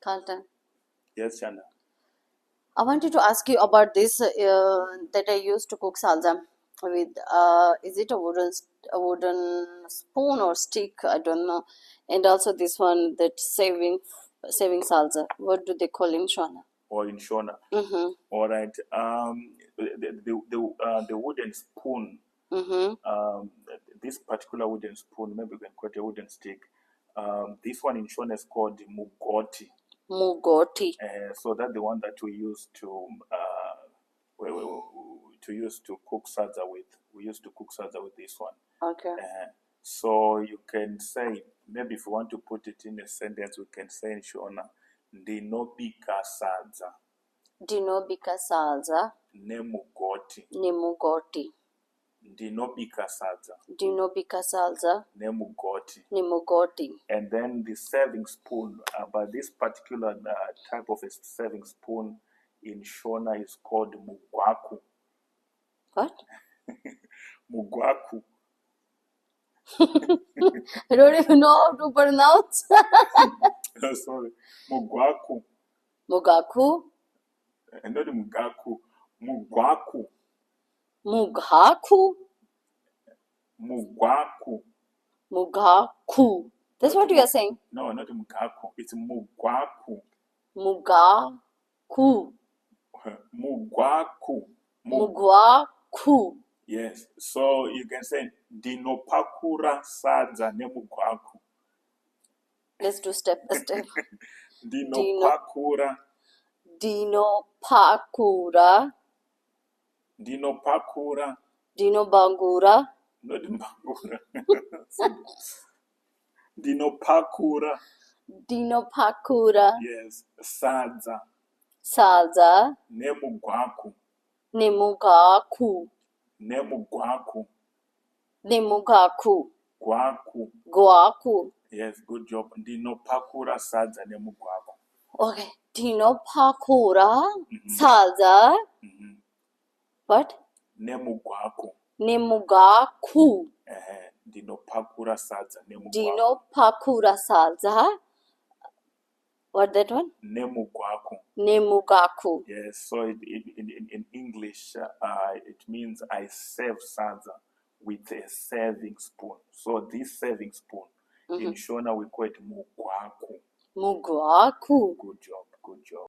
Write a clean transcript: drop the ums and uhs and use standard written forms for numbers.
Carlton. Yes, Shana. I wanted to ask you about this that I used to cook salsa with. Is it a wooden spoon or stick? I don't know. And also this one that saving salsa. What do they call in Shona? Or in Shona. Mm-hmm. All right. The wooden spoon. Mm-hmm. This particular wooden spoon, maybe we can call it a wooden stick. This one in Shona is called Mugoti. Mugoti. So that's the one that we use to cook sadza with. We used to cook sadza with this one. Okay. So you can say, maybe if you want to put it in a sentence, we can say in Shona, Ndinopakura Sadza. Ndinopakura salsa. Nemugoti. Nemugoti. Ndinopakura Sadza. Ndinopakura salsa. Nemugoti. Nemugoti. And then the serving spoon, but this particular type of a serving spoon in Shona is called Mugwaku. What? Mugwaku. I don't even know how to pronounce. Sorry. Mugwaku. Mugwaku. Not Mugaku. Mugwaku. Mugwaku. Mugwaku. Mugwaku. That's what you are saying. No, not Mugaku. It's Mugwaku. Mugwaku. Mugwaku. Mugwaku. Yes. So you can say Ndinopakura Sadza Nemugwaku. Let's do step by step. Ndinopakura. Ndinopakura. Ndinopakura. Ndinobangura. Not Mbangura. Ndinopakura. Ndinopakura. Yes. Sadza. Sadza. Nemugwaku. Nemugwaku. Nemugwaku. Nemugwaku. Gwaku. Gwaku. Yes, good job. Ndinopakura Sadza Nemugwaku. Okay. Ndinopakura salsa. What? Nemugwaku. Nemugwaku. Ndinopakura Sadza Nemugwaku. Ndinopakura salsa. What that one? Nemugwaku. Nemugwaku. Yes, so in English, it means I serve sadza with a serving spoon. So this serving spoon, in Shona we call it Mugwaku. Mugwaku. Good job, good job.